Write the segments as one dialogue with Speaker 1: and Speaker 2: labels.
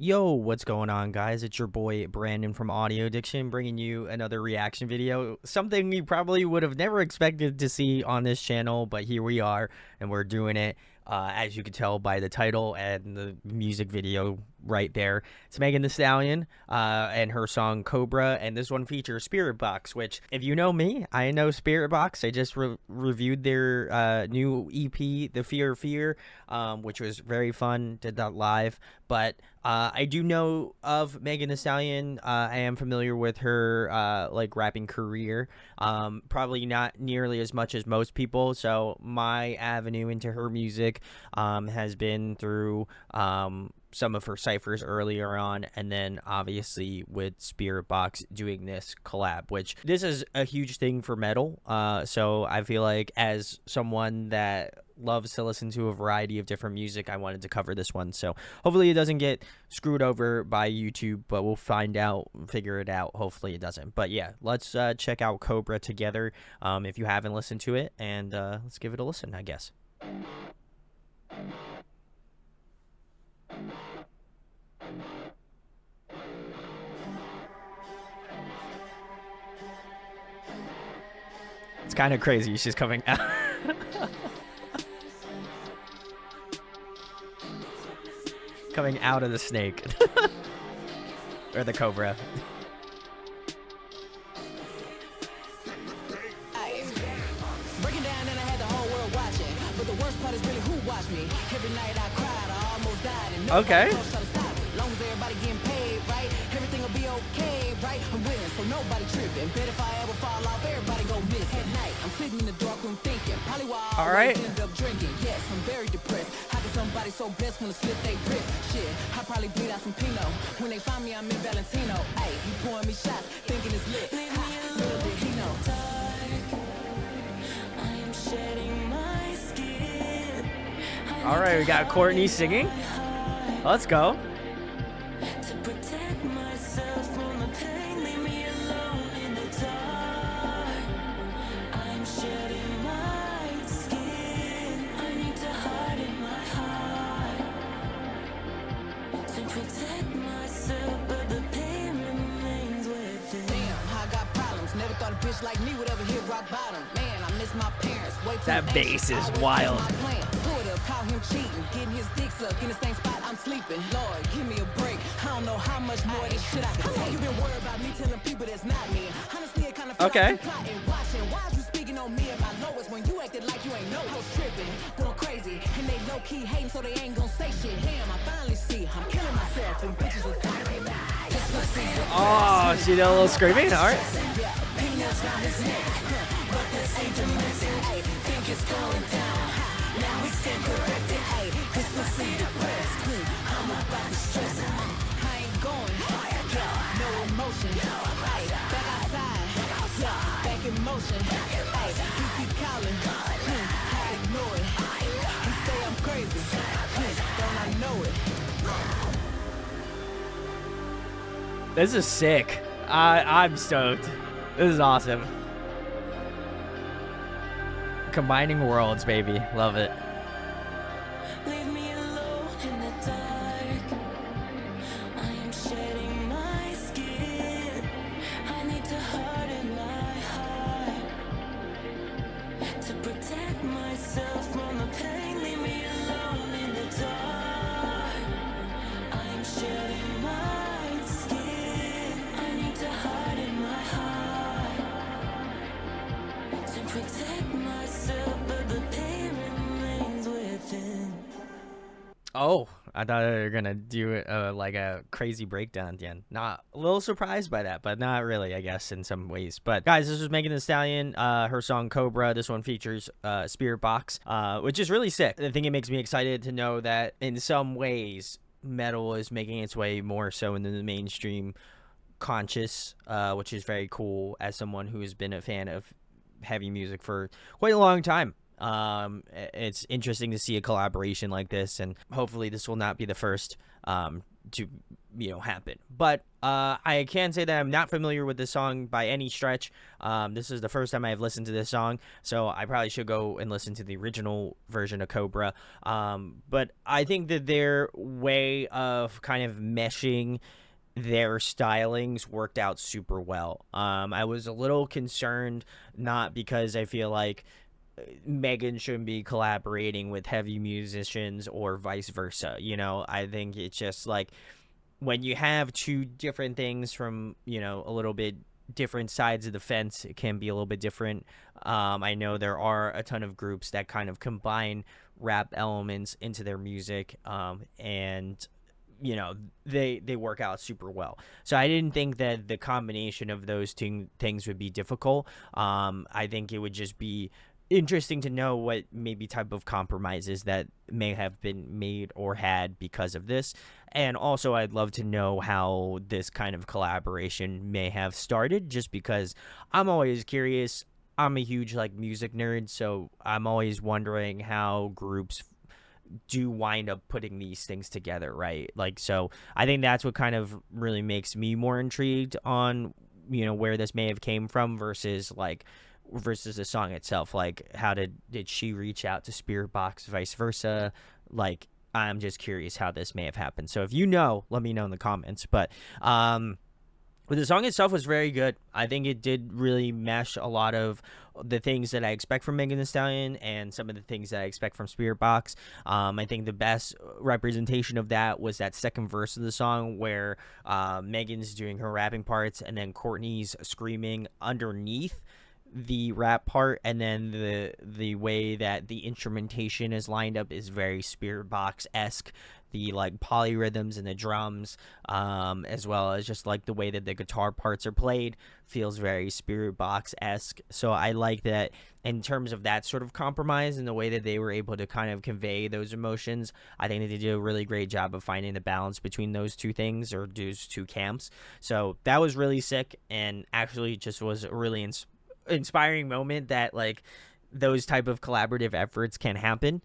Speaker 1: Yo, what's going on, guys? It's your boy Brandon from Audio Addiction, bringing you another reaction video. Something you probably would have never expected to see on this channel, but here we are, and we're doing it. As you can tell by the title and the music video right there, it's Megan Thee Stallion and her song Cobra, and this one features Spiritbox, which, if you know me, I know Spiritbox. I just reviewed their new EP, The Fear, which was very fun. Did that live, but I do know of Megan Thee Stallion. I am familiar with her like rapping career. Probably not nearly as much as most people. So my avenue into her music has been through some of her ciphers earlier on, and then obviously with Spiritbox doing this collab, which this is a huge thing for metal. So I feel like, as someone that loves to listen to a variety of different music, I wanted to cover this one. So hopefully it doesn't get screwed over by YouTube, but we'll find out, figure it out. Hopefully it doesn't. But yeah, let's check out Cobra together if you haven't listened to it, and let's give it a listen, I guess. It's kind of crazy. She's coming out. Coming out of the snake. Or the cobra.
Speaker 2: Breaking down and I had the whole world watching. But the worst part is really who watched me. Every night I cried, I almost died. And
Speaker 1: okay.
Speaker 2: Long as everybody getting paid, right? Everything will be okay, right? I'm winning, so nobody tripping. Bet if I ever fall off, everybody go miss. At night, I'm sitting in the dark room thinking. Probably why I always end up drinking. Yes, I'm very depressed. How can somebody so blessed wanna slip they wrist? Shit, I probably bleed out some Pinot. When they find me, I'm in Valentino. Ayy, you pouring me shots, thinking it's lit. Little did he know.
Speaker 1: All right, we got Courtney singing. Let's go.
Speaker 2: Never thought a bitch like me would ever hit rock bottom. Man, I miss my parents.
Speaker 1: That bass is wild.
Speaker 2: Caught him cheating, getting his dick sucked in the same spot I'm sleeping. Lord, give me a break. I don't know how much more this shit I can take. You been worried about me telling people that's not me. Honestly, it kind of
Speaker 1: okay.
Speaker 2: Plotting, watching. Why is you speaking on me at my lowest when you acted like you ain't know? I was tripping, going crazy, and they low key hating, so they ain't gonna say shit. Damn, I finally see I'm killing myself when bitches are dying.
Speaker 1: Oh, she did a little screaming. All right.
Speaker 2: But this ain't domestic, ayy, think it's going down. Now we stand corrected, ayy, this pussy depressed. I'm about to stress it. I ain't going, no emotion, ayy, back outside, back in motion, ayy, you keep calling, I ignore it. You say I'm crazy, don't I know it?
Speaker 1: This is sick. I'm stoked. This is awesome. Combining worlds, baby. Love it.
Speaker 3: Leave me alone in the dark. I am shedding my skin. I need to harden my heart to protect myself from the pain. Leave me alone in the dark. I am shedding my skin. I need to harden my heart to protect myself, but the pain remains within.
Speaker 1: Oh, I thought they were gonna do it like a crazy breakdown at the end. Not a little surprised by that, but not really, I guess, in some ways. But guys, this was Megan Thee Stallion, her song Cobra. This one features Spiritbox, which is really sick. I think it makes me excited to know that in some ways metal is making its way more so into the mainstream conscious, which is very cool as someone who has been a fan of heavy music for quite a long time. It's interesting to see a collaboration like this, and hopefully this will not be the first to happen. But I can say that I'm not familiar with this song by any stretch. This is the first time I've listened to this song, so I probably should go and listen to the original version of Cobra. But I think that their way of kind of meshing their stylings worked out super well. I was a little concerned, not because I feel like Megan shouldn't be collaborating with heavy musicians or vice versa. I think it's just like when you have two different things from, a little bit different sides of the fence, it can be a little bit different. I know there are a ton of groups that kind of combine rap elements into their music, and they work out super well. So I didn't think that the combination of those two things would be difficult. I think it would just be interesting to know what maybe type of compromises that may have been made or had because of this. And also I'd love to know how this kind of collaboration may have started, just because I'm always curious. I'm a huge music nerd, so I'm always wondering how groups do wind up putting these things together, right? So I think that's what kind of really makes me more intrigued on where this may have came from versus the song itself. How did she reach out to Spiritbox, vice versa? I'm just curious how this may have happened. So if let me know in the comments. But the song itself was very good. I think it did really mesh a lot of the things that I expect from Megan Thee Stallion and some of the things that I expect from Spiritbox. I think the best representation of that was that second verse of the song where Megan's doing her rapping parts and then Courtney's screaming underneath the rap part, and then the way that the instrumentation is lined up is very Spiritbox-esque. The polyrhythms and the drums, as well as just the way that the guitar parts are played, feels very Spiritbox-esque. So I like that in terms of that sort of compromise and the way that they were able to kind of convey those emotions. I think that they did a really great job of finding the balance between those two things, or those two camps. So that was really sick, and actually just was a really inspiring moment that those type of collaborative efforts can happen.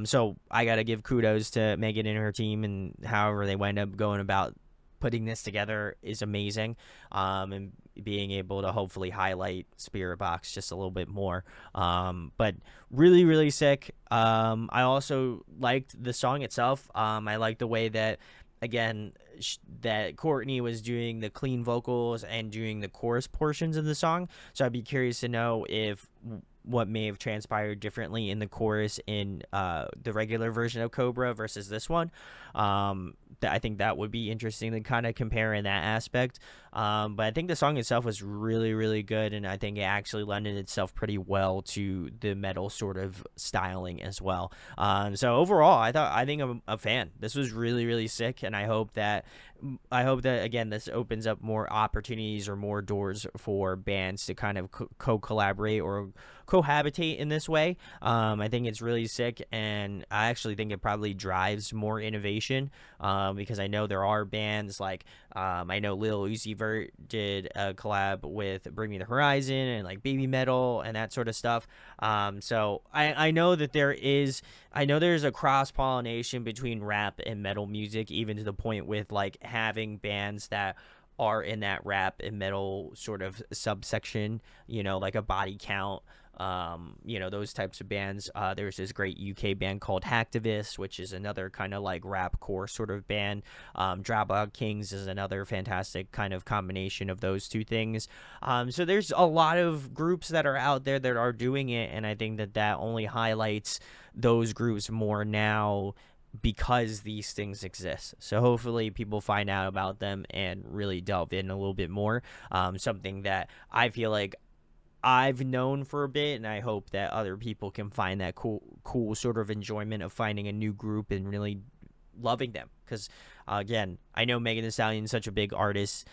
Speaker 1: So I gotta give kudos to Megan and her team, and however they wind up going about putting this together is amazing, and being able to hopefully highlight Spiritbox just a little bit more. But really, really sick. I also liked the song itself. I liked the way that, again, that Courtney was doing the clean vocals and doing the chorus portions of the song. So I'd be curious to know if what may have transpired differently in the chorus in the regular version of Cobra versus this one. I think that would be interesting to kind of compare in that aspect. But I think the song itself was really, really good, and I think it actually lended itself pretty well to the metal sort of styling as well. So overall, I think I'm a fan. This was really, really sick, and I hope that again, this opens up more opportunities or more doors for bands to kind of co-collaborate or cohabitate in this way. I think it's really sick, and I actually think it probably drives more innovation, because I know there are bands I know Lil Uzi Vert did a collab with Bring Me the Horizon and Baby Metal and that sort of stuff. So I know that there's a cross-pollination between rap and metal music, even to the point with having bands that are in that rap and metal sort of subsection, like a Body Count, those types of bands. There's this great UK band called Hacktivist, which is another kind of rapcore sort of band. Drawbog Kings is another fantastic kind of combination of those two things. So there's a lot of groups that are out there that are doing it, and I think that only highlights those groups more now because these things exist. So hopefully people find out about them and really delve in a little bit more. Something that I feel like I've known for a bit, and I hope that other people can find that cool sort of enjoyment of finding a new group and really loving them. Because again, I know Megan Thee Stallion is such a big artist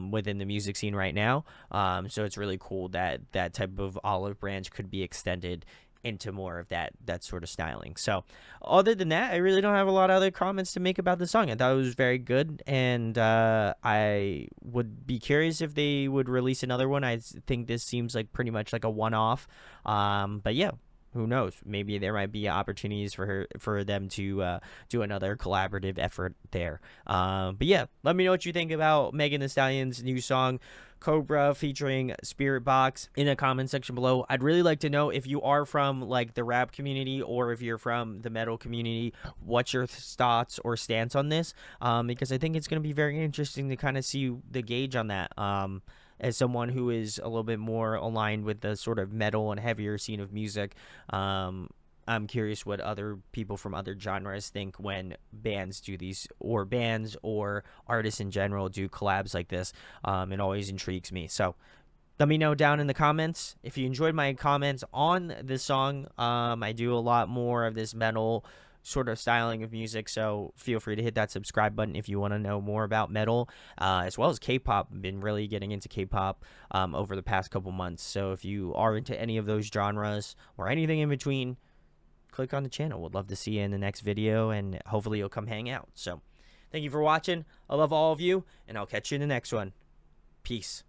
Speaker 1: within the music scene right now. So it's really cool that that type of olive branch could be extended into more of that sort of styling. So other than that, I really don't have a lot of other comments to make about the song. I thought it was very good, and I would be curious if they would release another one. I think this seems like pretty much like a one-off. But yeah, who knows? Maybe there might be opportunities for them to do another collaborative effort there. But yeah, let me know what you think about Megan Thee Stallion's new song, Cobra, featuring Spiritbox, in the comment section below. I'd really like to know if you are from like the rap community or if you're from the metal community, what's your thoughts or stance on this? Because I think it's going to be very interesting to kind of see the gauge on that. As someone who is a little bit more aligned with the sort of metal and heavier scene of music, I'm curious what other people from other genres think when bands do these, or bands or artists in general do collabs like this. It always intrigues me. So let me know down in the comments if you enjoyed my comments on this song. I do a lot more of this metal sort of styling of music, so feel free to hit that subscribe button if you want to know more about metal, as well as K-pop. I've been really getting into K-pop over the past couple months, so if you are into any of those genres or anything in between, click on the channel. Would love to see you in the next video, and hopefully you'll come hang out. So thank you for watching. I love all of you, and I'll catch you in the next one. Peace.